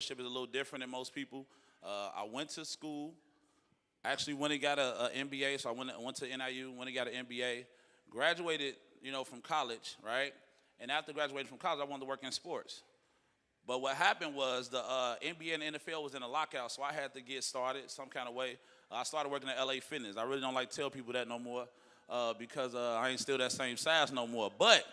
is a little different than most people. I went to school. Actually, went and got a MBA, so I went to NIU, went and got an MBA. Graduated, from college, right? And after graduating from college, I wanted to work in sports. But what happened was the NBA and the NFL was in a lockout, so I had to get started some kind of way. I started working at LA Fitness. I really don't like to tell people that no more because I ain't still that same size no more. But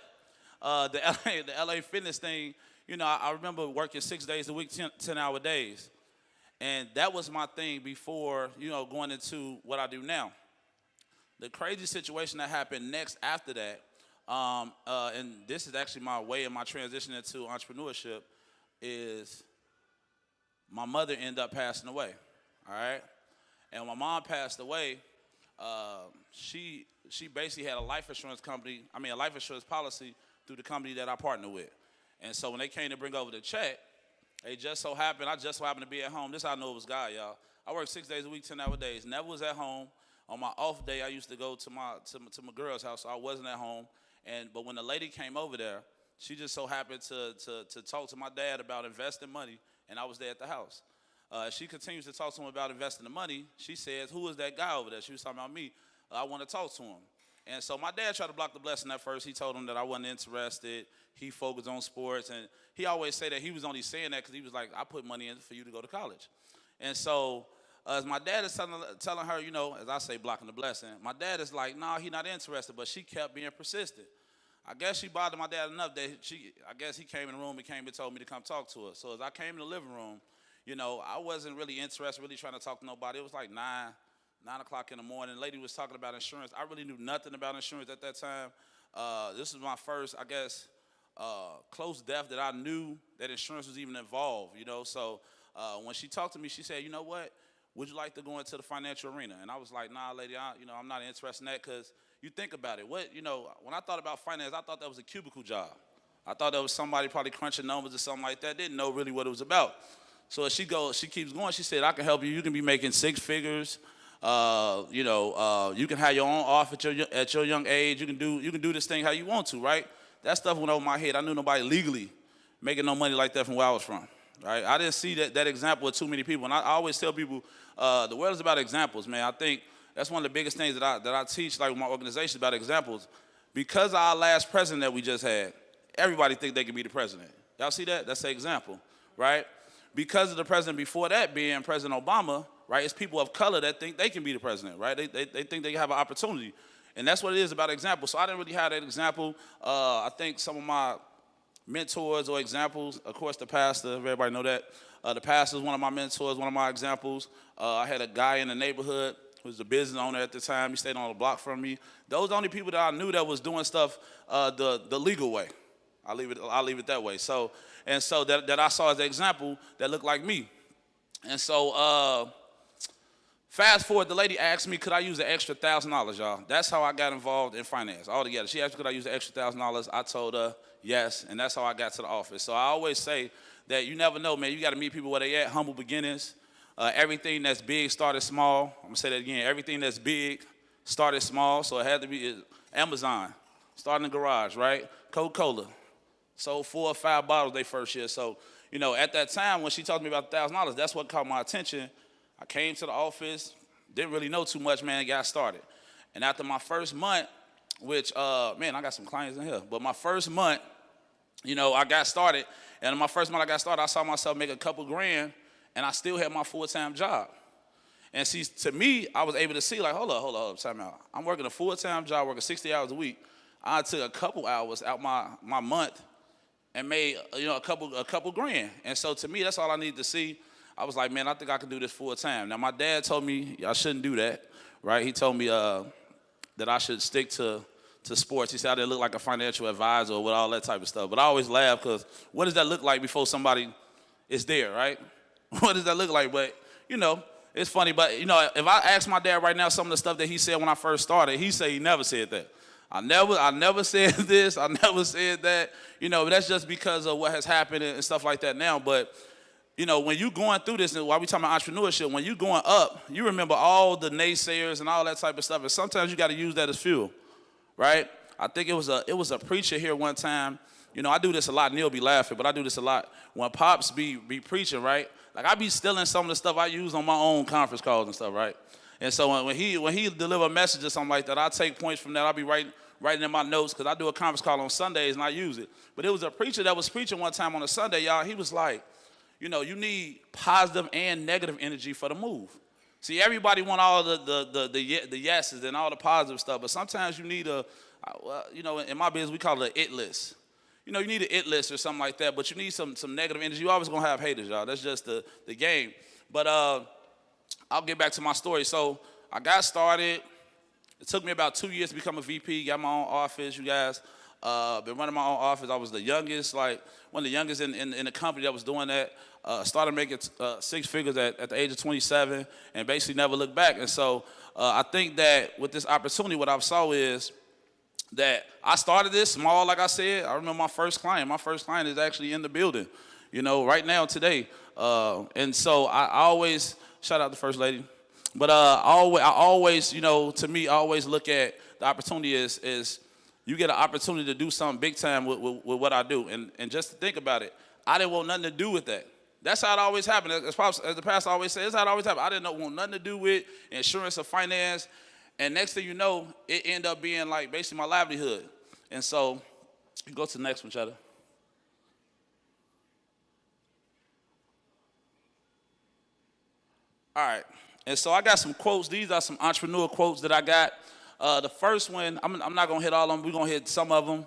the LA Fitness thing, I remember working 6 days a week, 10-hour days. And that was my thing before, going into what I do now. The crazy situation that happened next after that, and this is actually my way of my transition into entrepreneurship, is my mother ended up passing away, all right? And when my mom passed away, she basically had a life insurance policy through the company that I partner with. And so when they came to bring over the check, I just so happened to be at home. This is how I know it was God, y'all. I worked 6 days a week, 10-hour days. Never was at home. On my off day, I used to go to my girl's house, so I wasn't at home. But when the lady came over there, she just so happened to talk to my dad about investing money, and I was there at the house. She continues to talk to him about investing the money. She says, "Who is that guy over there?" She was talking about me. I want to talk to him. And so my dad tried to block the blessing at first. He told him that I wasn't interested. He focused on sports. And he always said that he was only saying that because he was like, I put money in for you to go to college. And so as my dad is telling her, as I say, blocking the blessing, my dad is like, no, he's not interested. But she kept being persistent. I guess she bothered my dad enough that I guess he came in the room and came and told me to come talk to her. So as I came in the living room, I wasn't really interested, really trying to talk to nobody. It was like 9 o'clock in the morning. The lady was talking about insurance. I really knew nothing about insurance at that time. This was my first, close death that I knew that insurance was even involved, So when she talked to me, she said, you know what? Would you like to go into the financial arena? And I was like, nah, lady, I'm not interested in that because you think about it. When I thought about finance, I thought that was a cubicle job. I thought that was somebody probably crunching numbers or something like that. Didn't know really what it was about. So as she keeps going, she said, I can help you. You can be making 6 figures. You can have your own office at your young age. You can do this thing how you want to, right? That stuff went over my head. I knew nobody legally making no money like that from where I was from, right? I didn't see that example with too many people. And I always tell people, the world is about examples, man. I think that's one of the biggest things that I teach, like with my organization, about examples. Because of our last president that we just had, everybody think they can be the president. Y'all see that? That's an example, right? Because of the president before that being President Obama, right, it's people of color that think they can be the president, right? They think they have an opportunity. And that's what it is about examples. So I didn't really have that example. I think some of my mentors or examples, of course, the pastor, everybody know that. The pastor is one of my mentors, one of my examples. I had a guy in the neighborhood who was a business owner at the time. He stayed on the block from me. Those are the only people that I knew that was doing stuff the legal way. I'll leave it that way. So that I saw as an example that looked like me. And so fast forward, the lady asked me, could I use an extra $1,000, y'all? That's how I got involved in finance altogether. She asked me, could I use an extra $1,000? I told her yes, and that's how I got to the office. So I always say that you never know, man. You got to meet people where they at, humble beginnings. Everything that's big started small. I'm going to say that again. Everything that's big started small, so it had to be Amazon. Started in the garage, right? Coca-Cola. Sold 4 or 5 bottles their first year. So, at that time when she talked to me about $1,000, that's what caught my attention. I came to the office, didn't really know too much, man, and got started. And after my first month, which, I got some clients in here, but my first month, I got started. And in my first month I got started, I saw myself make a couple grand, and I still had my full-time job. And see, to me, I was able to see, like, hold up, time out. I'm working a full-time job, working 60 hours a week. I took a couple hours out my month and made, a couple grand. And so to me, that's all I needed to see. I was like, man, I think I can do this full time. Now, my dad told me I shouldn't do that, right? He told me that I should stick to sports. He said I didn't look like a financial advisor with all that type of stuff. But I always laugh because what does that look like before somebody is there, right? What does that look like? But, it's funny. But, if I ask my dad right now some of the stuff that he said when I first started, he said he never said that. I never said this. I never said that. But that's just because of what has happened and stuff like that now. But, when you're going through this, and while we talking about entrepreneurship, when you're going up, you remember all the naysayers and all that type of stuff. And sometimes you got to use that as fuel, right? I think it was a preacher here one time You know, I do this a lot. Neil be laughing, but I do this a lot. When Pops be preaching, right? Like, I be stealing some of the stuff I use on my own conference calls and stuff, right? And so when he deliver a message or something like that, I take points from that. I'll be writing in my notes because I do a conference call on Sundays and I use it. But it was a preacher that was preaching one time on a Sunday, y'all. He was like, you know, you need positive and negative energy for the move. See, everybody want all the yeses and all the positive stuff, but sometimes you need you know, in my business we call it an it list. You know, you need an it list or something like that, but you need some negative energy. You always gonna have haters, y'all. That's just the game. But I'll get back to my story. So I got started. It took me about 2 years to become a VP. Got my own office, you guys. Been running my own office. I was the youngest, like one of the youngest in the company that was doing that. Started making 6 figures at the age of 27 and basically never looked back. And so I think that with this opportunity, what I saw is that I started this small, like I said. I remember my first client. My first client is actually in the building, you know, right now, today. And so I always, shout out to First Lady. But I always, you know, to me, I always look at the opportunity is you get an opportunity to do something big time with what I do. And just to think about it, I didn't want nothing to do with that. That's how it always happened. As the pastor always says, that's how it always happened. I didn't want nothing to do with insurance or finance. And next thing you know, it ended up being like basically my livelihood. And so, you go to the next one, Cheddar. All right. And so I got some quotes. These are some entrepreneur quotes that I got. The first one, I'm not going to hit all of them. We're going to hit some of them.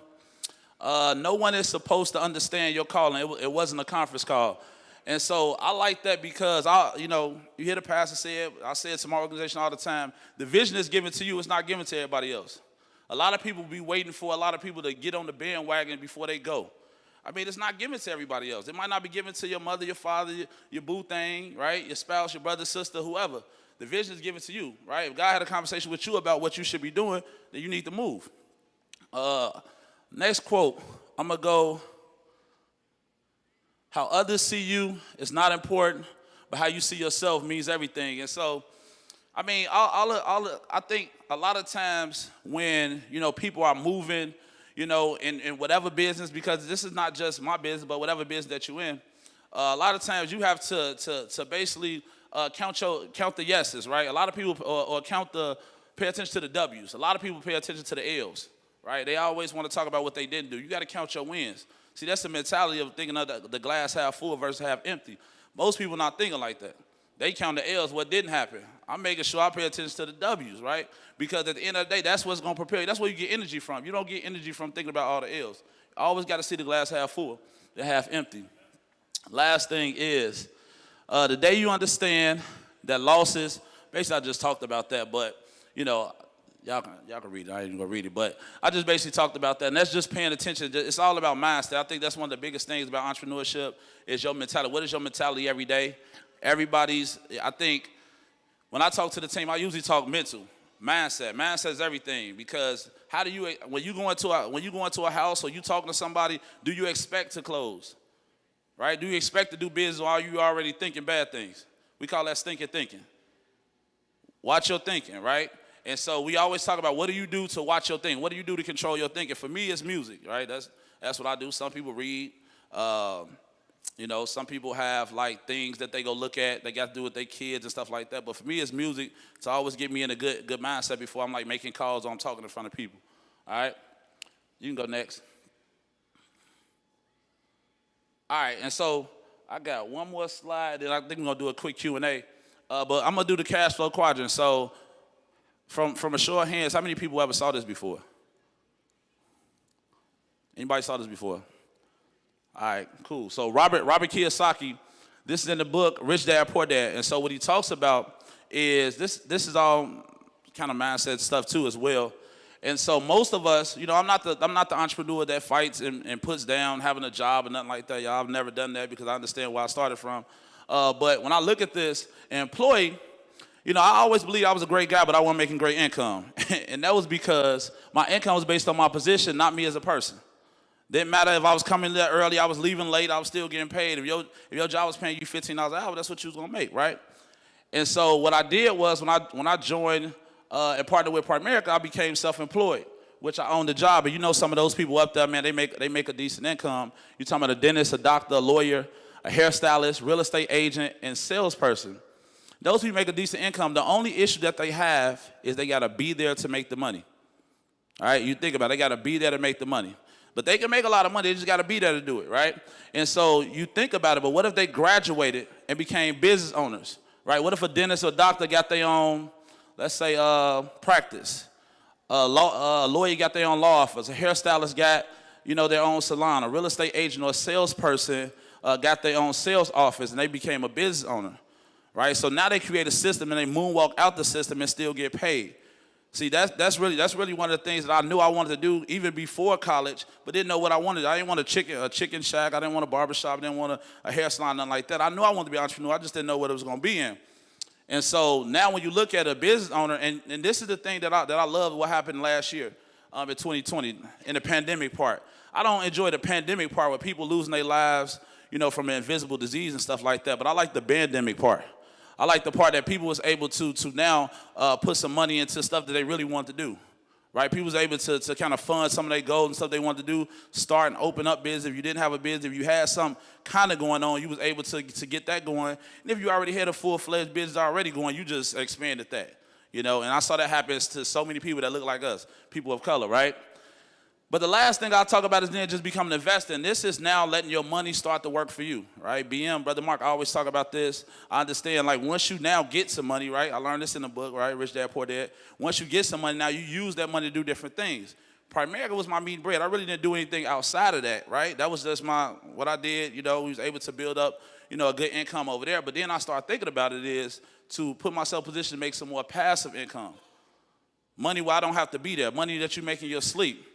No one is supposed to understand your calling. It wasn't a conference call. And so I like that because, you hear the pastor say it. I say it to my organization all the time. The vision is given to you. It's not given to everybody else. A lot of people be waiting for a lot of people to get on the bandwagon before they go. I mean, it's not given to everybody else. It might not be given to your mother, your father, your boo thing, right? Your spouse, your brother, sister, whoever. The vision is given to you, right? If God had a conversation with you about what you should be doing, then you need to move. Next quote, I'm going to go, how others see you is not important, but how you see yourself means everything. And so, I mean, I think a lot of times when, you know, people are moving, you know, in whatever business, because this is not just my business, but whatever business that you're in, a lot of times you have to basically count the yeses, right? A lot of people or pay attention to the W's. A lot of people pay attention to the L's, right? They always want to talk about what they didn't do. You got to count your wins. See, that's the mentality of thinking of the glass half full versus half empty. Most people not thinking like that. They count the L's, what didn't happen. I'm making sure I pay attention to the W's, right? Because at the end of the day, that's what's going to prepare you. That's where you get energy from. You don't get energy from thinking about all the L's. I always got to see the glass half full, the half empty. Last thing is, the day you understand that losses, basically I just talked about that, but, you know, y'all can read it. I ain't even going to read it, but I just basically talked about that, and that's just paying attention. It's all about mindset. I think that's one of the biggest things about entrepreneurship is your mentality. What is your mentality every day? I think when I talk to the team, I usually talk mental. Mindset. Mindset is everything, because when you go into a house or you talking to somebody, do you expect to close? Right? Do you expect to do business, or are you already thinking bad things? We call that stinking thinking. Watch your thinking, right? And so we always talk about what do you do to watch your thinking? What do you do to control your thinking? For me, it's music, right? That's what I do. Some people read. You know, some people have like things that they go look at. They got to do with their kids and stuff like that. But for me, it's music to always get me in a good mindset before I'm like making calls or I'm talking in front of people. All right? You can go next. All right, and so I got one more slide, then I think we're going to do a quick Q&A. But I'm going to do the cash flow quadrant. So from a show of hands, how many people ever saw this before? Anybody saw this before? All right, cool. So Robert Kiyosaki, this is in the book Rich Dad Poor Dad. And so what he talks about is this is all kind of mindset stuff too as well. And so most of us, you know, I'm not the entrepreneur that fights and puts down having a job or nothing like that. Y'all, I've never done that because I understand where I started from. But when I look at this, an employee, you know, I always believed I was a great guy, but I wasn't making great income. And that was because my income was based on my position, not me as a person. Didn't matter if I was coming there early, I was leaving late, I was still getting paid. If your job was paying you $15 an hour, that's what you was gonna make, right? And so what I did was when I joined and partnered with Part America, I became self-employed, which I own the job. And you know some of those people up there, man, they make a decent income. You're talking about a dentist, a doctor, a lawyer, a hairstylist, real estate agent, and salesperson. Those people make a decent income. The only issue that they have is they got to be there to make the money. All right, you think about it. They got to be there to make the money. But they can make a lot of money. They just got to be there to do it, right? And so you think about it, but what if they graduated and became business owners, right? What if a dentist or doctor got their own, let's say, practice? A lawyer got their own law office. A hairstylist got, their own salon. A real estate agent or a salesperson got their own sales office, and they became a business owner, right? So now they create a system, and they moonwalk out the system and still get paid. See, that's really one of the things that I knew I wanted to do even before college, but didn't know what I wanted. I didn't want a chicken shack. I didn't want a barbershop. I didn't want a hair salon, nothing like that. I knew I wanted to be an entrepreneur. I just didn't know what it was going to be in. And so now when you look at a business owner, and this is the thing that I love what happened last year in 2020 in the pandemic part. I don't enjoy the pandemic part with people losing their lives, from an invisible disease and stuff like that, but I like the pandemic part. I like the part that people was able to now put some money into stuff that they really want to do, right? People was able to kind of fund some of their goals and stuff they wanted to do, start and open up business. If you didn't have a business, if you had something kind of going on, you was able to get that going. And if you already had a full-fledged business already going, you just expanded that, And I saw that happen to so many people that look like us, people of color, right? But the last thing I'll talk about is then just becoming an investor. And this is now letting your money start to work for you, right? BM, Brother Mark, I always talk about this. I understand, once you now get some money, right? I learned this in the book, right? Rich Dad, Poor Dad. Once you get some money, now you use that money to do different things. Primarily was my meat and bread. I really didn't do anything outside of that, right? That was just what I did. We was able to build up, a good income over there. But then I started thinking about it is to put myself in a position to make some more passive income. Money where I don't have to be there. Money that you make in your sleep.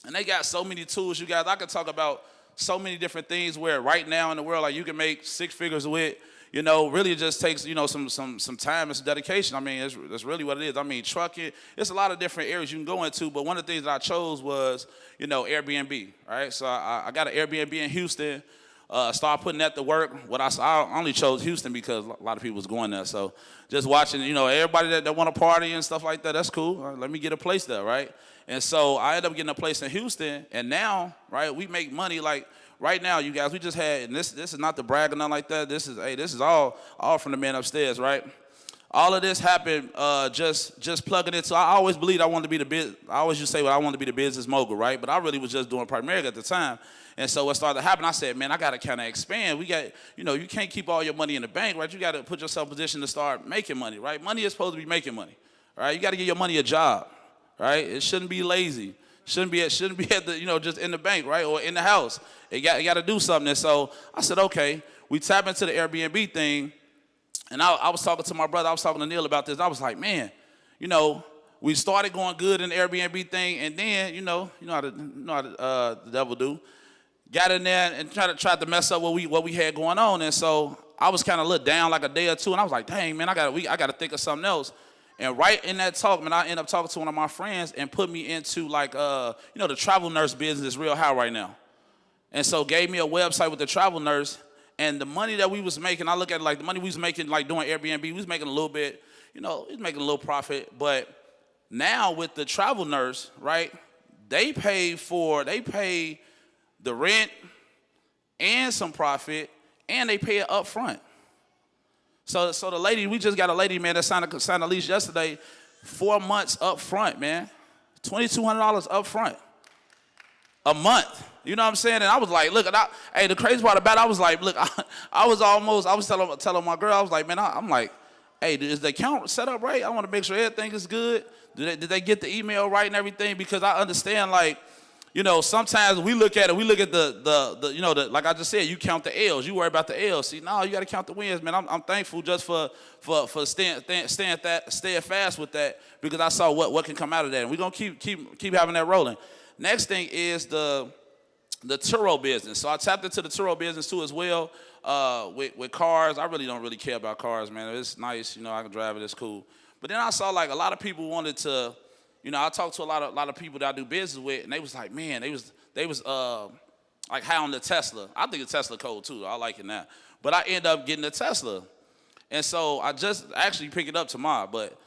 And they got so many tools, you guys. I could talk about so many different things where right now in the world, you can make six figures with, really it just takes, some time and some dedication. I mean, that's really what it is. I mean, trucking, it's a lot of different areas you can go into, but one of the things that I chose was, Airbnb, right? So I got an Airbnb in Houston, started putting that to work. I only chose Houston because a lot of people was going there. So just watching, everybody that want to party and stuff like that, that's cool. Let me get a place there, right? And so I ended up getting a place in Houston, and now, right, we make money right now, you guys. We just had, and this is not to brag or nothing like that. This is all from the man upstairs, right? All of this happened just plugging it. So I always believed I wanted to be I always used to say, well, I wanted to be the business mogul, right? But I really was just doing primarily at the time. And so what started to happen, I said, man, I got to kind of expand. We got, you can't keep all your money in the bank, right? You got to put yourself in a position to start making money, right? Money is supposed to be making money, right? You got to give your money a job. Right? It shouldn't be lazy. Shouldn't be at the, just in the bank, right? Or in the house. You got to do something. And so I said, okay, we tap into the Airbnb thing. And I was talking to my brother. I was talking to Neil about this. I was like, man, we started going good in the Airbnb thing. And then, you know how the devil do. Got in there and tried to mess up what we had going on. And so I was kind of looked down like a day or two. And I was like, dang, man, I got to think of something else. And right in that talk, man, I ended up talking to one of my friends and put me into the travel nurse business is real high right now. And so gave me a website with the travel nurse, and the money that we was making, I look at it the money we was making doing Airbnb, we was making a little bit, we was making a little profit. But now with the travel nurse, right, they pay the rent and some profit, and they pay it up front. So the lady, we just got a lady, man, that signed a lease yesterday, 4 months up front, man. $2,200 up front. A month. You know what I'm saying? And I was like, look, the crazy part about it, I was like, look, I was telling my girl, I was like, man, I'm like, hey, is the account set up right? I want to make sure everything is good. Did they get the email right and everything? Because I understand, sometimes we look at the like I just said, you count the L's. You worry about the L's. See, no, you got to count the wins, man. I'm thankful just for staying fast with that, because I saw what can come out of that, and we're gonna keep having that rolling. Next thing is the Turo business. So I tapped into the Turo business too as well. With cars, I really don't care about cars, man. It's nice, I can drive it. It's cool. But then I saw a lot of people wanted to. I talked to a lot of people that I do business with, and they was like, man, they was high on the Tesla. I think the Tesla cold too. I like it now. But I end up getting a Tesla. And so I just actually pick it up tomorrow, but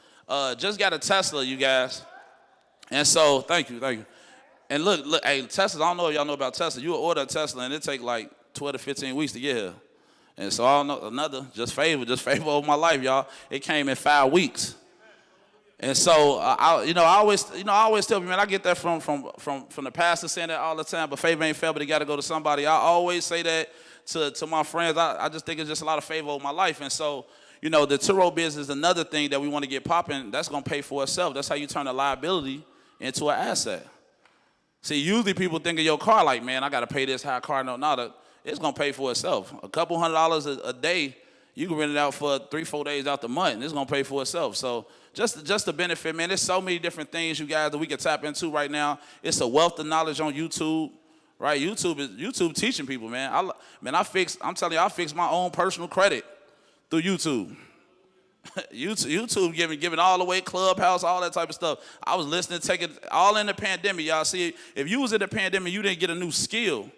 just got a Tesla, you guys. And so, thank you, thank you. And look, hey, Tesla, I don't know if y'all know about Tesla. You will order a Tesla and it take like 12 to 15 weeks to get here. And so I don't know, another, just favor over my life, y'all. It came in 5 weeks. And so I always tell people, man, I get that from the pastor saying that all the time, but favor ain't fair, but it got to go to somebody. I always say that to my friends. I just think it's just a lot of favor over my life. And so, the Turo business is another thing that we want to get popping. That's going to pay for itself. That's how you turn a liability into an asset. See, usually people think of your car like, man, I got to pay this high car note. It's going to pay for itself. A couple $100 a day, you can rent it out for 3-4 days out the month, and it's going to pay for itself. So just the benefit, man, there's so many different things, you guys, that we can tap into right now. It's a wealth of knowledge on YouTube, right? YouTube teaching people, man. I fixed my own personal credit through YouTube. YouTube giving all the way, Clubhouse, all that type of stuff. I was listening, taking all in the pandemic. Y'all see, if you was in the pandemic, you didn't get a new skill.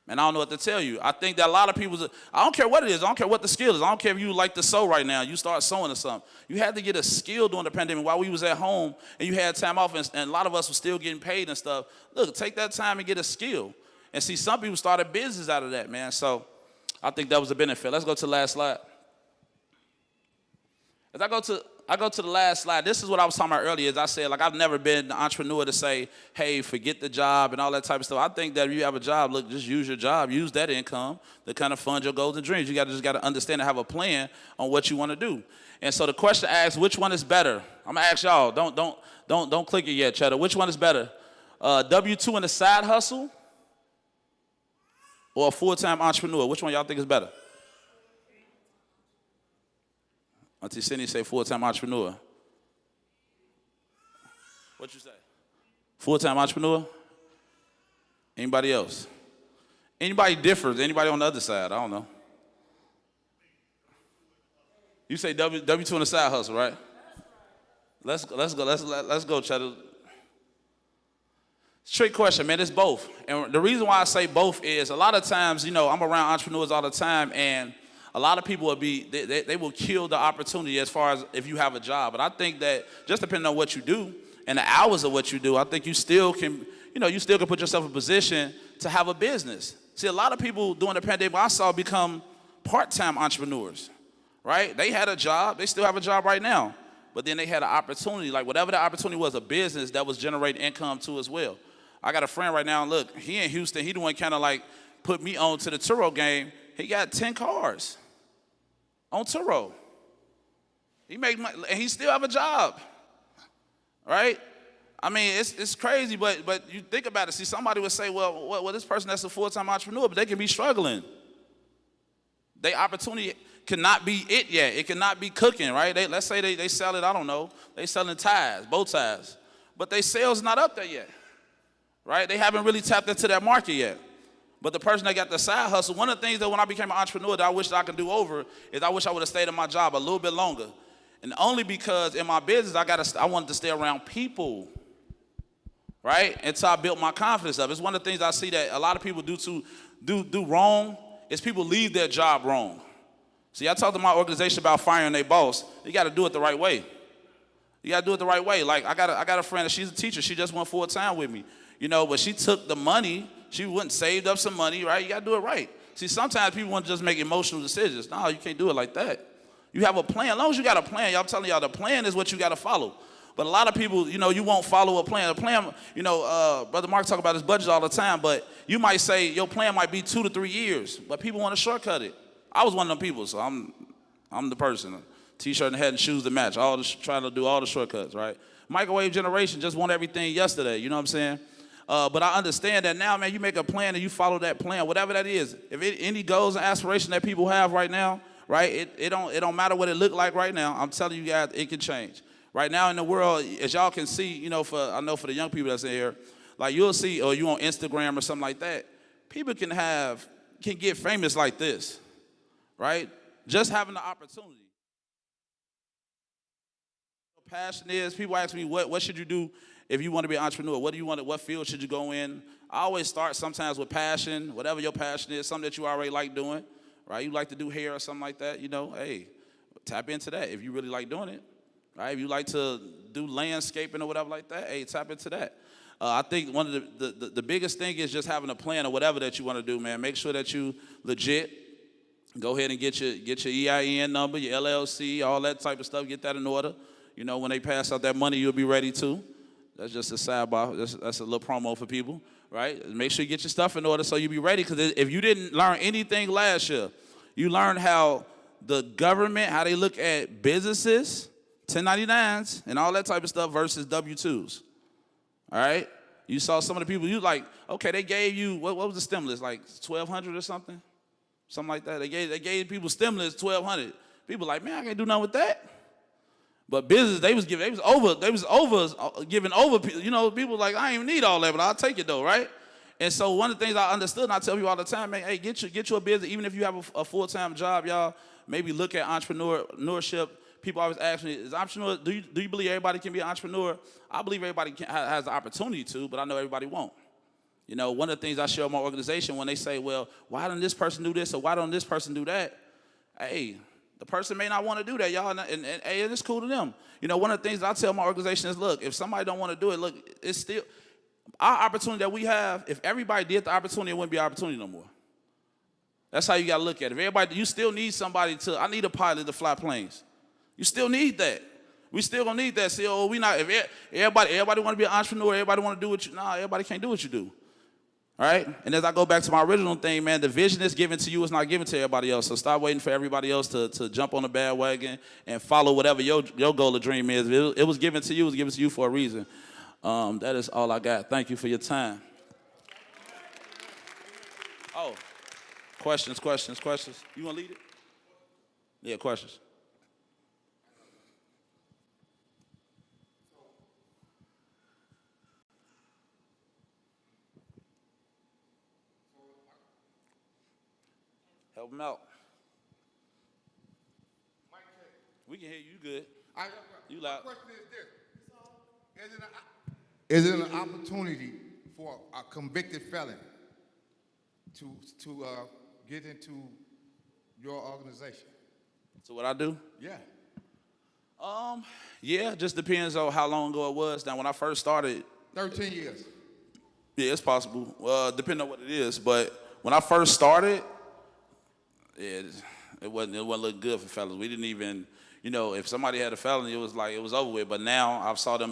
Man, I don't know what to tell you. I think that a lot of people, I don't care what it is. I don't care what the skill is. I don't care if you like to sew right now. You start sewing or something. You had to get a skill during the pandemic while we was at home and you had time off and a lot of us were still getting paid and stuff. Look, take that time and get a skill. And see, some people started business out of that, man. So I think that was a benefit. Let's go to the last slide. As I go to the last slide, this is what I was talking about earlier. As I said, like, I've never been the entrepreneur to say, hey, forget the job and all that type of stuff. I think that if you have a job, look, just use your job. Use that income to kind of fund your goals and dreams. You just got to understand and have a plan on what you want to do. And so the question asks, which one is better? I'm going to ask y'all. Don't click it yet, Cheddar. Which one is better? W-2 and a side hustle or a full-time entrepreneur? Which one y'all think is better? Auntie Cindy say full-time entrepreneur. What you say? Full-time entrepreneur? Anybody else? Anybody different? Anybody on the other side? I don't know. You say W-2 on the side hustle, right? Let's go, Cheddar. Trick question, man. It's both. And the reason why I say both is a lot of times, I'm around entrepreneurs all the time, and a lot of people they will kill the opportunity as far as if you have a job. But I think that just depending on what you do and the hours of what you do, I think you still can put yourself in a position to have a business. See, a lot of people during the pandemic I saw become part-time entrepreneurs, right? They had a job. They still have a job right now. But then they had an opportunity, like whatever the opportunity was, a business that was generating income too as well. I got a friend right now, and look, he in Houston. He the one kind of like put me on to the Turo game. He got 10 cars on Turo. He make money, and he still have a job, right? I mean, it's crazy, but you think about it. See, somebody would say, well, this person that's a full-time entrepreneur, but they can be struggling. Their opportunity cannot be it yet. It cannot be cooking, right? Let's say they sell it, I don't know. They selling ties, bow ties, but their sales not up there yet, right? They haven't really tapped into that market yet. But the person that got the side hustle, one of the things that when I became an entrepreneur that I wish that I could do over is I wish I would have stayed in my job a little bit longer. And only because in my business, I wanted to stay around people, right? Until I built my confidence up. It's one of the things I see that a lot of people do wrong is people leave their job wrong. See, I talked to my organization about firing their boss. You got to do it the right way. You got to do it the right way. Like, I got a friend, she's a teacher. She just went full time with me, but she took the money. She went and saved up some money, right? You got to do it right. See, sometimes people want to just make emotional decisions. No, you can't do it like that. You have a plan. As long as you got a plan, I'm telling y'all, the plan is what you got to follow. But a lot of people, you won't follow a plan. A plan, Brother Mark talk about his budget all the time, but you might say your plan might be 2 to 3 years, but people want to shortcut it. I was one of them people, so I'm the person. T-shirt and hat and shoes to match. Trying to do all the shortcuts, right? Microwave generation just want everything yesterday. You know what I'm saying? But I understand that now, man, you make a plan and you follow that plan, whatever that is. If any goals and aspirations that people have right now, right, it don't matter what it look like right now. I'm telling you guys, it can change. Right now in the world, as y'all can see, I know for the young people that's in here, like you'll see, or you on Instagram or something like that, people can get famous like this, right? Just having the opportunity. Passion is, people ask me, what should you do if you want to be an entrepreneur? What field should you go in? I always start sometimes with passion, whatever your passion is, something that you already like doing, right? You like to do hair or something like that, hey, tap into that if you really like doing it. right? If you like to do landscaping or whatever like that, hey, tap into that. I think one of the biggest thing is just having a plan or whatever that you want to do, man. Make sure that you legit. Go ahead and get your EIN number, your LLC, all that type of stuff. Get that in order. You know, when they pass out that money, you'll be ready too. That's just a sidebar. That's a little promo for people, right? Make sure you get your stuff in order so you'll be ready. Because if you didn't learn anything last year, you learned how the government, how they look at businesses, 1099s, and all that type of stuff versus W-2s. All right? You saw some of the people, you like, okay, they gave you, what was the stimulus, like $1,200 or something? Something like that. They gave people stimulus $1,200. People like, man, I can't do nothing with that. But business, they was giving over. You know, people like, I ain't even need all that, but I'll take it though, right? And so one of the things I understood, and I tell people all the time, man, hey, get you a business, even if you have a full-time job, y'all. Maybe look at entrepreneurship. People always ask me, do you believe everybody can be an entrepreneur? I believe everybody has the opportunity to, but I know everybody won't. You know, one of the things I share with my organization when they say, well, why don't this person do this or why don't this person do that? Hey, the person may not want to do that, y'all, and hey, it's cool to them. You know, one of the things that I tell my organization is, look, if somebody don't want to do it, look, it's still, our opportunity that we have, if everybody did the opportunity, it wouldn't be an opportunity no more. That's how you got to look at it. If everybody, you still need somebody I need a pilot to fly planes. You still need that. We still gonna need that. See, we not, if everybody want to be an entrepreneur, everybody want to do what you, everybody can't do what you do. All right? And as I go back to my original thing, man, the vision that's given to you is not given to everybody else. So stop waiting for everybody else to jump on the bandwagon and follow whatever your goal or dream is. It was given to you. It was given to you for a reason. That is all I got. Thank you for your time. Oh, questions. You want to lead it? Yeah, questions. Help them out. We can hear you good. You loud. My question is this. Is it an opportunity for a convicted felon to get into your organization? So what I do? Yeah. Yeah, just depends on how long ago it was. Now, when I first started, 13 years. Yeah, it's possible. Depending on what it is. But when I first started, yeah, it wasn't looking good for fellas. We didn't even, if somebody had a felony, it was over with. But now I've saw them